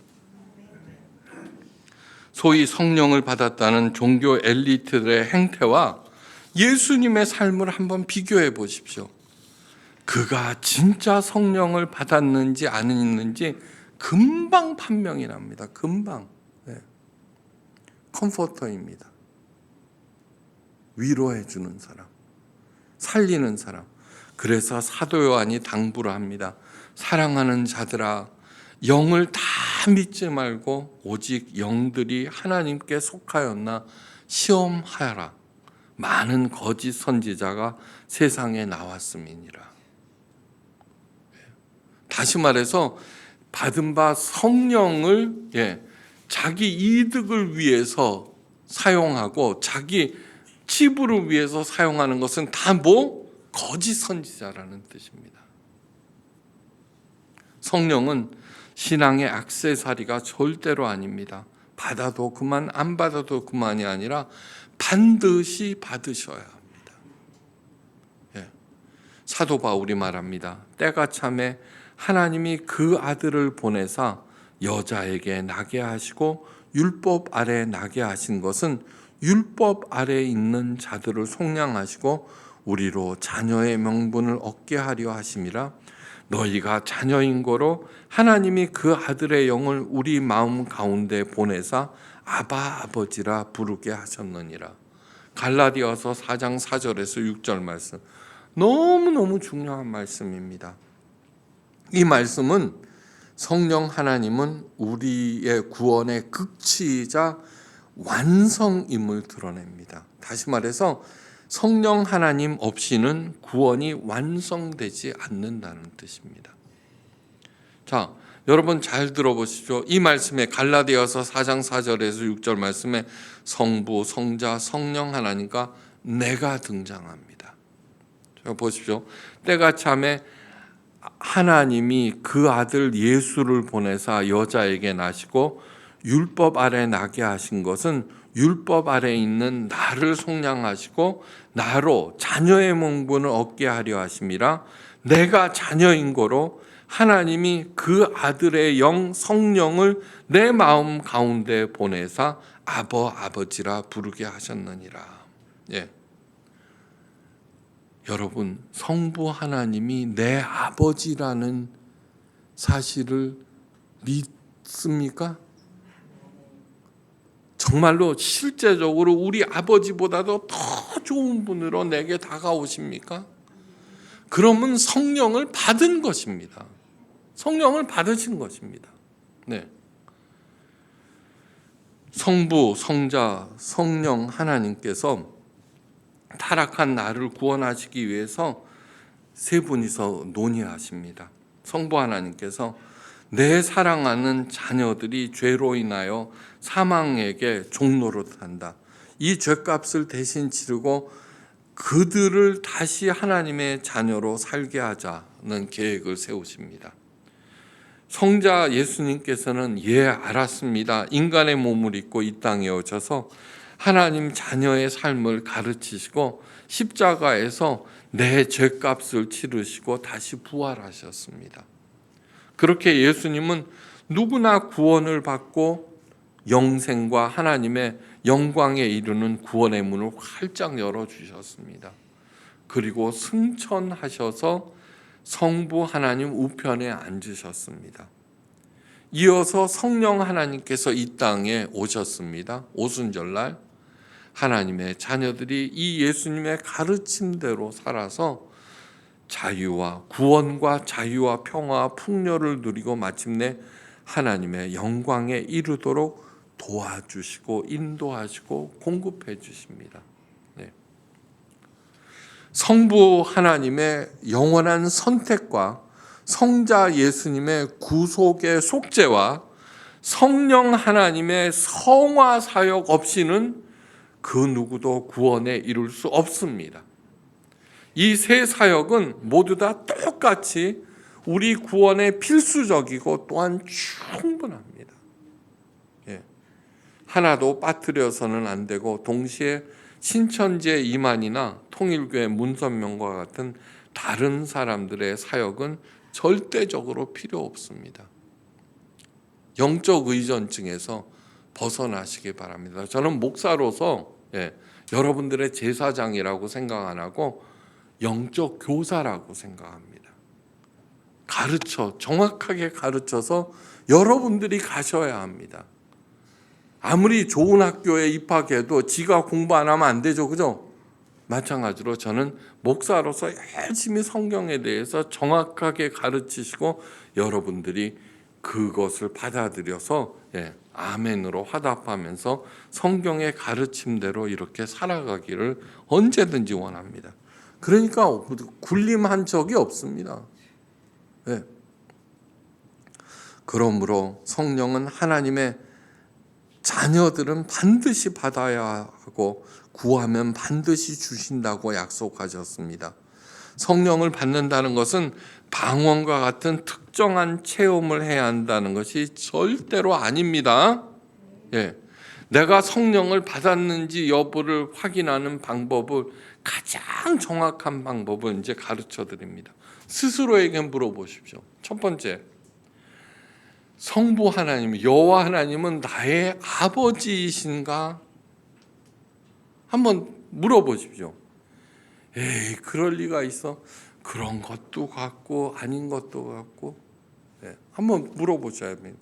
소위 성령을 받았다는 종교 엘리트들의 행태와 예수님의 삶을 한번 비교해 보십시오. 그가 진짜 성령을 받았는지 안 했는지 금방 판명이 납니다. 금방. 네. 컴포터입니다. 위로해 주는 사람, 살리는 사람. 그래서 사도 요한이 당부를 합니다. 사랑하는 자들아, 영을 다 믿지 말고 오직 영들이 하나님께 속하였나 시험하여라. 많은 거짓 선지자가 세상에 나왔음이니라. 다시 말해서 받은 바 성령을 자기 이득을 위해서 사용하고 자기 치부를 위해서 사용하는 것은 다 거짓 선지자라는 뜻입니다. 성령은 신앙의 액세서리가 절대로 아닙니다. 받아도 그만, 안 받아도 그만이 아니라 반드시 받으셔야 합니다. 사도 바울이 말합니다. 때가 참에 하나님이 그 아들을 보내사 여자에게 나게 하시고 율법 아래 나게 하신 것은 율법 아래 있는 자들을 속량하시고 우리로 자녀의 명분을 얻게 하려 하심이라. 너희가 자녀인 거로 하나님이 그 아들의 영을 우리 마음 가운데 보내사 아바 아버지라 부르게 하셨느니라. 갈라디아서 4장 4절에서 6절 말씀, 너무너무 중요한 말씀입니다. 이 말씀은 성령 하나님은 우리의 구원의 극치이자 완성임을 드러냅니다. 다시 말해서 성령 하나님 없이는 구원이 완성되지 않는다는 뜻입니다. 자, 여러분 잘 들어보시죠. 이 말씀에 갈라디아서 4장 4절에서 6절 말씀에 성부, 성자, 성령 하나님과 내가 등장합니다. 자, 보십시오. 때가 참에 하나님이 그 아들 예수를 보내사 여자에게 나시고 율법 아래 나게 하신 것은 율법 아래 있는 나를 속량하시고 나로 자녀의 명분을 얻게 하려 하심이라. 내가 자녀인 거로 하나님이 그 아들의 영 성령을 내 마음 가운데 보내사 아버지라 부르게 하셨느니라. 여러분, 성부 하나님이 내 아버지라는 사실을 믿습니까? 정말로 실제적으로 우리 아버지보다도 더 좋은 분으로 내게 다가오십니까? 그러면 성령을 받은 것입니다. 성령을 받으신 것입니다. 성부, 성자, 성령 하나님께서 타락한 나를 구원하시기 위해서 세 분이서 논의하십니다. 성부 하나님께서 내 사랑하는 자녀들이 죄로 인하여 사망에게 종노릇한다. 이 죄값을 대신 치르고 그들을 다시 하나님의 자녀로 살게 하자는 계획을 세우십니다. 성자 예수님께서는 알았습니다. 인간의 몸을 입고 이 땅에 오셔서 하나님 자녀의 삶을 가르치시고 십자가에서 내 죄값을 치르시고 다시 부활하셨습니다. 그렇게 예수님은 누구나 구원을 받고 영생과 하나님의 영광에 이르는 구원의 문을 활짝 열어주셨습니다. 그리고 승천하셔서 성부 하나님 우편에 앉으셨습니다. 이어서 성령 하나님께서 이 땅에 오셨습니다. 오순절날 하나님의 자녀들이 이 예수님의 가르침대로 살아서 자유와 구원과 자유와 평화와 풍요를 누리고 마침내 하나님의 영광에 이르도록 도와주시고 인도하시고 공급해 주십니다. 성부 하나님의 영원한 선택과 성자 예수님의 구속의 속죄와 성령 하나님의 성화 사역 없이는 그 누구도 구원에 이룰 수 없습니다. 이 세 사역은 모두 다 똑같이 우리 구원에 필수적이고 또한 충분합니다. 하나도 빠뜨려서는 안 되고 동시에 신천지의 이만희나 통일교의 문선명과 같은 다른 사람들의 사역은 절대적으로 필요 없습니다. 영적 의존증에서 벗어나시기 바랍니다. 저는 목사로서 여러분들의 제사장이라고 생각 안 하고 영적 교사라고 생각합니다. 정확하게 가르쳐서 여러분들이 가셔야 합니다. 아무리 좋은 학교에 입학해도 지가 공부 안 하면 안 되죠, 그죠? 마찬가지로 저는 목사로서 열심히 성경에 대해서 정확하게 가르치시고 여러분들이 그것을 받아들여서 아멘으로 화답하면서 성경의 가르침대로 이렇게 살아가기를 언제든지 원합니다. 그러니까 굴림한 적이 없습니다. 그러므로 성령은 하나님의 자녀들은 반드시 받아야 하고 구하면 반드시 주신다고 약속하셨습니다. 성령을 받는다는 것은 방언과 같은 특정한 체험을 해야 한다는 것이 절대로 아닙니다. 내가 성령을 받았는지 여부를 확인하는 방법을 가장 정확한 방법을 이제 가르쳐 드립니다. 스스로에게 물어보십시오. 첫 번째, 성부 하나님, 여호와 하나님은 나의 아버지이신가? 한번 물어보십시오. 그럴 리가 있어? 그런 것도 같고 아닌 것도 같고. 한번 물어보셔야 합니다.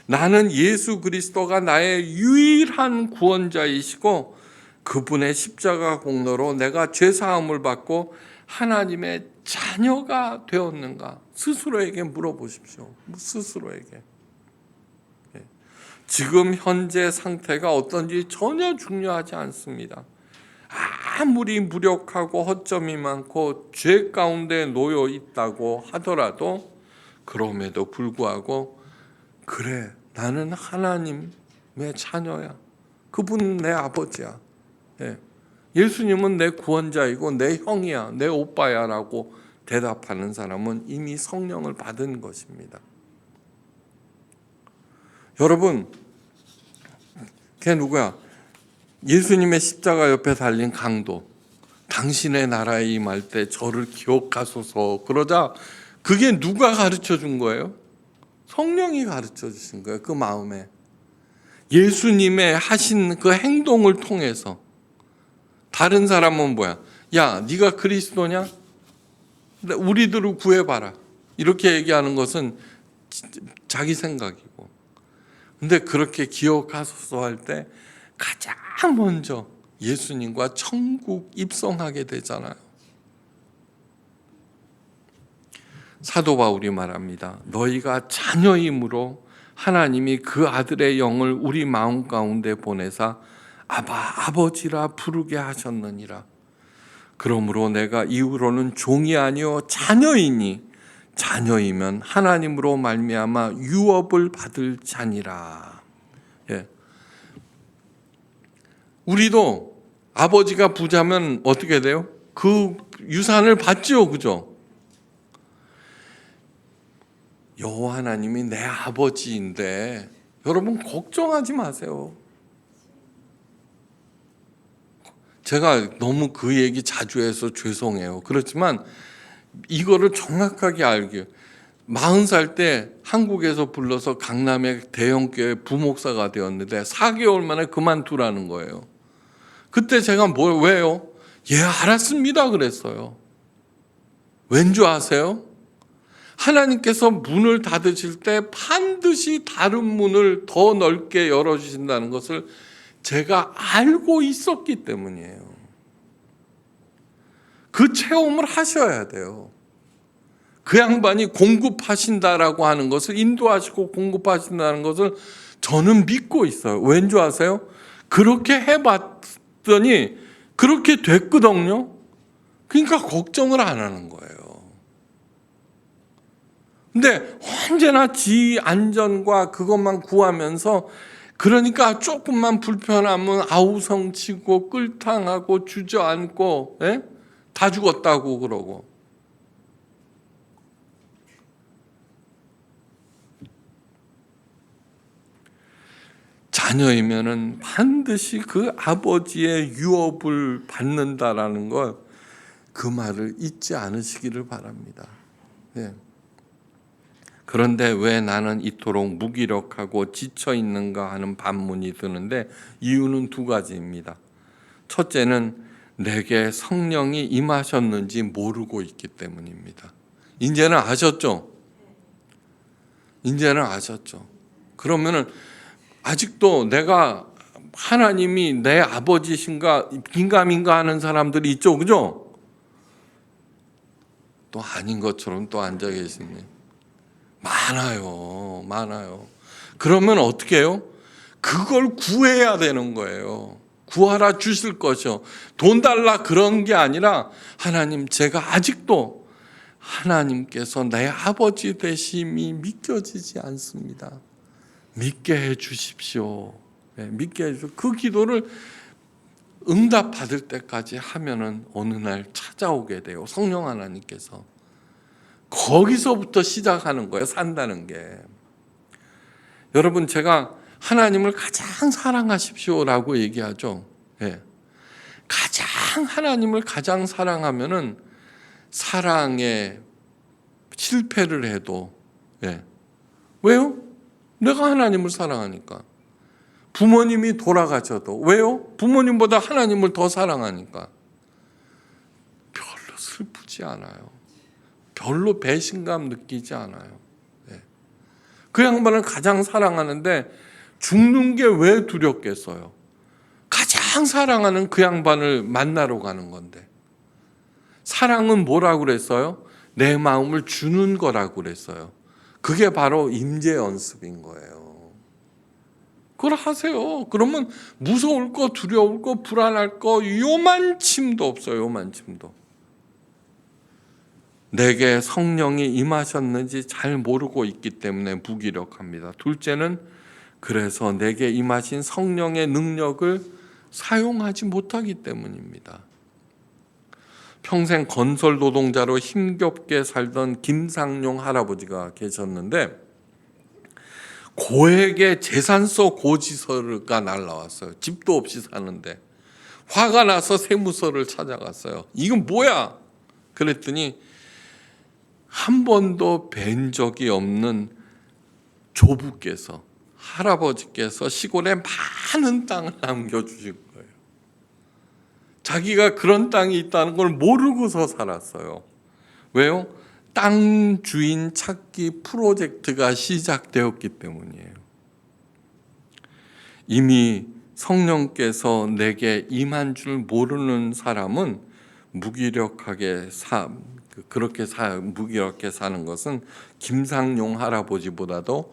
나는 예수 그리스도가 나의 유일한 구원자이시고 그분의 십자가 공로로 내가 죄사함을 받고 하나님의 자녀가 되었는가? 스스로에게 물어보십시오. 스스로에게. 지금 현재 상태가 어떤지 전혀 중요하지 않습니다. 아무리 무력하고 허점이 많고 죄 가운데 놓여 있다고 하더라도 그럼에도 불구하고 그래, 나는 하나님의 자녀야. 그분은 내 아버지야. 예수님은 내 구원자이고 내 형이야, 내 오빠야 라고 대답하는 사람은 이미 성령을 받은 것입니다. 여러분, 걔 누구야? 예수님의 십자가 옆에 달린 강도. 당신의 나라에 임할 때 저를 기억하소서. 그러자 그게 누가 가르쳐 준 거예요? 성령이 가르쳐 주신 거예요. 그 마음에. 예수님의 하신 그 행동을 통해서. 다른 사람은 뭐야? 야, 네가 그리스도냐? 우리들을 구해봐라. 이렇게 얘기하는 것은 자기 생각이고. 근데 그렇게 기억하소서 할 때 가장 먼저 예수님과 천국 입성하게 되잖아요. 사도 바울이 말합니다. 너희가 자녀이므로 하나님이 그 아들의 영을 우리 마음 가운데 보내사 아버지라 부르게 하셨느니라. 그러므로 내가 이후로는 종이 아니요 자녀이니 자녀이면 하나님으로 말미암아 유업을 받을 자니라. 우리도 아버지가 부자면 어떻게 돼요? 그 유산을 받지요, 그죠? 여호와 하나님이 내 아버지인데 여러분 걱정하지 마세요. 제가 너무 그 얘기 자주 해서 죄송해요. 그렇지만 이거를 정확하게 알게요. 40살 때 한국에서 불러서 강남의 대형교회 부목사가 되었는데 4개월 만에 그만두라는 거예요. 그때 제가 왜요? 예, 알았습니다 그랬어요. 왠 줄 아세요? 하나님께서 문을 닫으실 때 반드시 다른 문을 더 넓게 열어주신다는 것을 제가 알고 있었기 때문이에요. 그 체험을 하셔야 돼요. 그 양반이 공급하신다라고 하는 것을, 인도하시고 공급하신다는 것을 저는 믿고 있어요. 왠 줄 아세요? 그렇게 해봤더니 그렇게 됐거든요. 그러니까 걱정을 안 하는 거예요. 근데 언제나 지 안전과 그것만 구하면서, 그러니까 조금만 불편하면 아우성치고 끌탕하고 주저앉고, 예? 다 죽었다고 그러고. 자녀이면은 반드시 그 아버지의 유업을 받는다라는 것, 그 말을 잊지 않으시기를 바랍니다. 예. 그런데 왜 나는 이토록 무기력하고 지쳐 있는가 하는 반문이 드는데, 이유는 두 가지입니다. 첫째는 내게 성령이 임하셨는지 모르고 있기 때문입니다. 이제는 아셨죠? 이제는 아셨죠? 그러면은 아직도 내가 하나님이 내 아버지신가 긴가민가 하는 사람들이 있죠, 그죠? 또 아닌 것처럼 또 앉아 계시네. 많아요. 그러면 어떻게 해요? 그걸 구해야 되는 거예요. 구하라 주실 것이요. 돈 달라 그런 게 아니라, 하나님, 제가 아직도 하나님께서 내 아버지 되심이 믿겨지지 않습니다. 믿게 해 주십시오. 믿게 해 주십시오. 그 기도를 응답 받을 때까지 하면은 어느 날 찾아오게 돼요. 성령 하나님께서. 거기서부터 시작하는 거예요. 산다는 게. 여러분, 제가 하나님을 가장 사랑하십시오라고 얘기하죠. 하나님을 가장 사랑하면은 사랑에 실패를 해도, 왜요? 내가 하나님을 사랑하니까. 부모님이 돌아가셔도, 왜요? 부모님보다 하나님을 더 사랑하니까. 별로 슬프지 않아요. 별로 배신감 느끼지 않아요. 그 양반을 가장 사랑하는데 죽는 게 왜 두렵겠어요? 가장 사랑하는 그 양반을 만나러 가는 건데. 사랑은 뭐라고 그랬어요? 내 마음을 주는 거라고 그랬어요. 그게 바로 임재 연습인 거예요. 그걸 하세요. 그러면 무서울 거, 두려울 거, 불안할 거 요만침도 없어요. 요만침도. 내게 성령이 임하셨는지 잘 모르고 있기 때문에 무기력합니다. 둘째는 그래서 내게 임하신 성령의 능력을 사용하지 못하기 때문입니다. 평생 건설 노동자로 힘겹게 살던 김상용 할아버지가 계셨는데, 고액의 재산서 고지서가 날라왔어요. 집도 없이 사는데. 화가 나서 세무서를 찾아갔어요. 이건 뭐야? 그랬더니 한 번도 뵌 적이 없는 조부께서, 할아버지께서 시골에 많은 땅을 남겨주신 거예요. 자기가 그런 땅이 있다는 걸 모르고서 살았어요. 왜요? 땅 주인 찾기 프로젝트가 시작되었기 때문이에요. 이미 성령께서 내게 임한 줄 모르는 사람은 무기력하게 무기력하게 사는 것은 김상용 할아버지보다도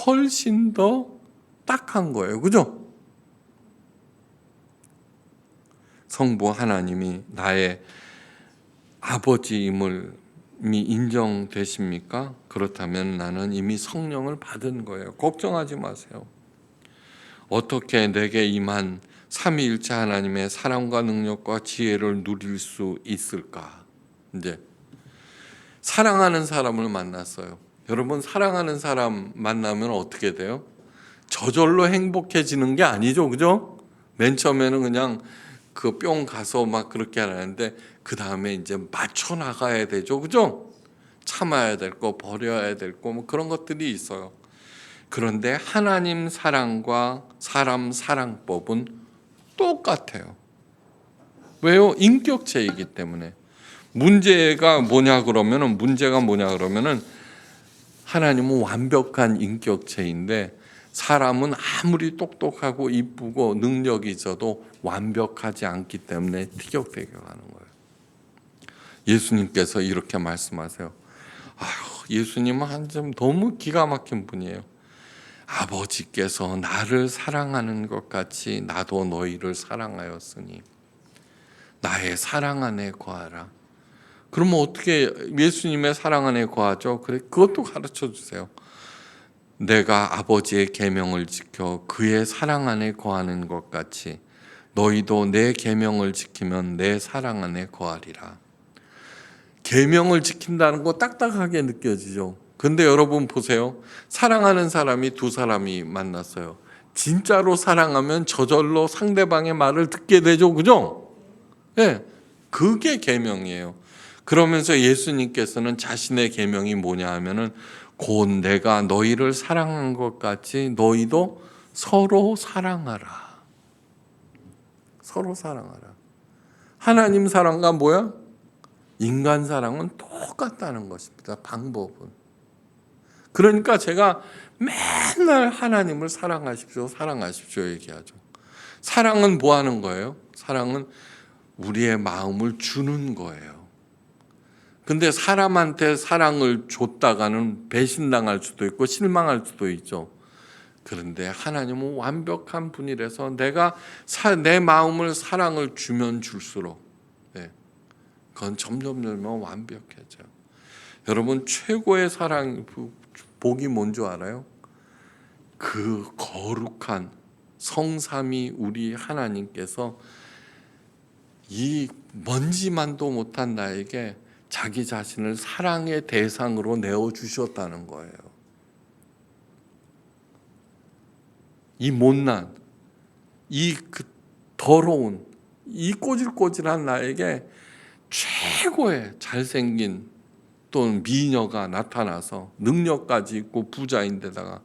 훨씬 더 딱한 거예요. 그죠? 성부 하나님이 나의 아버지임을 인정되십니까? 그렇다면 나는 이미 성령을 받은 거예요. 걱정하지 마세요. 어떻게 내게 임한 삼위일체 하나님의 사랑과 능력과 지혜를 누릴 수 있을까? 이제 사랑하는 사람을 만났어요. 여러분, 사랑하는 사람 만나면 어떻게 돼요? 저절로 행복해지는 게 아니죠, 그죠? 맨 처음에는 그냥 그 뿅 가서 막 그렇게 하는데 그 다음에 이제 맞춰 나가야 되죠, 그죠? 참아야 될 거, 버려야 될 거, 뭐 그런 것들이 있어요. 그런데 하나님 사랑과 사람 사랑법은 똑같아요. 왜요? 인격체이기 때문에. 문제가 뭐냐 그러면은 하나님은 완벽한 인격체인데 사람은 아무리 똑똑하고 이쁘고 능력이 있어도 완벽하지 않기 때문에 티격태격 하는 거예요. 예수님께서 이렇게 말씀하세요. 예수님은 한점 너무 기가 막힌 분이에요. 아버지께서 나를 사랑하는 것 같이 나도 너희를 사랑하였으니 나의 사랑 안에 거하라. 그러면 어떻게 예수님의 사랑 안에 거하죠? 그래, 그것도 가르쳐 주세요. 내가 아버지의 계명을 지켜 그의 사랑 안에 거하는 것 같이 너희도 내 계명을 지키면 내 사랑 안에 거하리라. 계명을 지킨다는 거 딱딱하게 느껴지죠. 근데 여러분 보세요. 사랑하는 사람이 두 사람이 만났어요. 진짜로 사랑하면 저절로 상대방의 말을 듣게 되죠. 그죠? 네, 그게 계명이에요. 그러면서 예수님께서는 자신의 계명이 뭐냐 하면은 곧 내가 너희를 사랑한 것 같이 너희도 서로 사랑하라. 서로 사랑하라. 하나님 사랑과 뭐야? 인간 사랑은 똑같다는 것입니다. 방법은. 그러니까 제가 맨날 하나님을 사랑하십시오, 사랑하십시오 얘기하죠. 사랑은 뭐 하는 거예요? 사랑은 우리의 마음을 주는 거예요. 근데 사람한테 사랑을 줬다가는 배신당할 수도 있고 실망할 수도 있죠. 그런데 하나님은 완벽한 분이라서 내가 내 마음을 사랑을 주면 줄수록 그건 점점 완벽해져요. 여러분, 최고의 사랑 복이 뭔 줄 알아요? 그 거룩한 성삼위 우리 하나님께서 이 먼지만도 못한 나에게 자기 자신을 사랑의 대상으로 내어주셨다는 거예요. 이 못난, 이 더러운, 이 꼬질꼬질한 나에게 최고의 잘생긴 또는 미녀가 나타나서 능력까지 있고 부자인데다가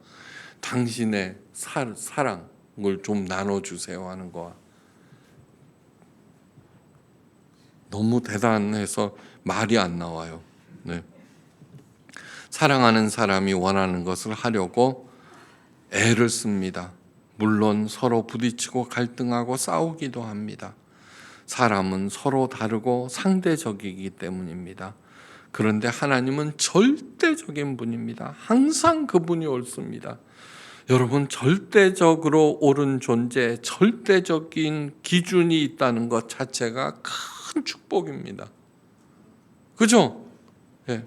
당신의 사랑을 좀 나눠주세요 하는 거야. 너무 대단해서 말이 안 나와요. 네. 사랑하는 사람이 원하는 것을 하려고 애를 씁니다. 물론 서로 부딪히고 갈등하고 싸우기도 합니다. 사람은 서로 다르고 상대적이기 때문입니다. 그런데 하나님은 절대적인 분입니다. 항상 그분이 옳습니다. 여러분, 절대적으로 옳은 존재, 절대적인 기준이 있다는 것 자체가 큰 축복입니다. 그죠? 네.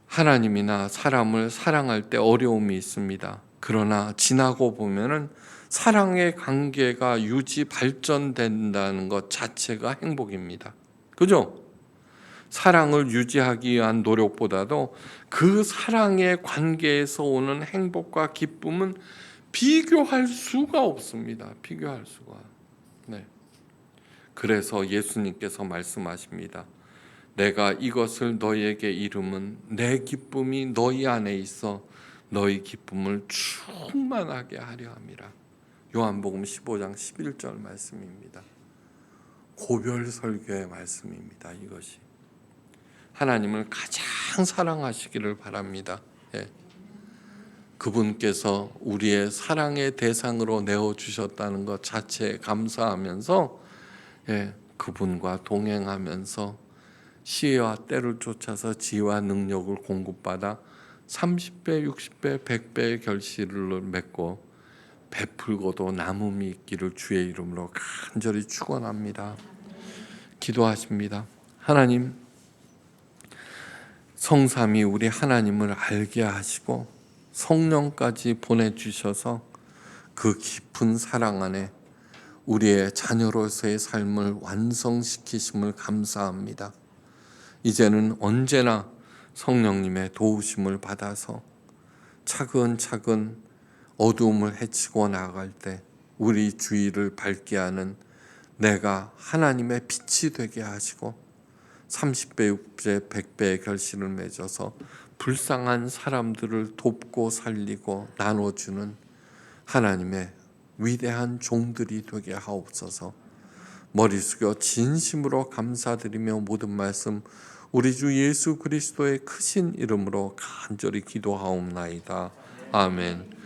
하나님이나 사람을 사랑할 때 어려움이 있습니다. 그러나 지나고 보면은 사랑의 관계가 유지 발전된다는 것 자체가 행복입니다. 그죠? 사랑을 유지하기 위한 노력보다도 그 사랑의 관계에서 오는 행복과 기쁨은 비교할 수가 없습니다. 비교할 수가. 네. 그래서 예수님께서 말씀하십니다. 내가 이것을 너희에게 이름은 내 기쁨이 너희 안에 있어 너희 기쁨을 충만하게 하려 함이라. 요한복음 15장 11절 말씀입니다. 고별 설교의 말씀입니다. 이것이 하나님을 가장 사랑하시기를 바랍니다. 그분께서 우리의 사랑의 대상으로 내어주셨다는 것 자체에 감사하면서 그분과 동행하면서 시혜와 때를 쫓아서 지혜와 능력을 공급받아 30배, 60배, 100배의 결실을 맺고 베풀고도 남음이 있기를 주의 이름으로 간절히 축원합니다. 기도하십니다. 하나님, 성삼위 우리 하나님을 알게 하시고 성령까지 보내주셔서 그 깊은 사랑 안에 우리의 자녀로서의 삶을 완성시키심을 감사합니다. 이제는 언제나 성령님의 도우심을 받아서 차근차근 어두움을 헤치고 나아갈 때 우리 주위를 밝게 하는 내가 하나님의 빛이 되게 하시고 30배, 60배, 100배의 결실을 맺어서 불쌍한 사람들을 돕고 살리고 나눠주는 하나님의 위대한 종들이 되게 하옵소서. 머리 숙여 진심으로 감사드리며 모든 말씀 우리 주 예수 그리스도의 크신 이름으로 간절히 기도하옵나이다. 아멘.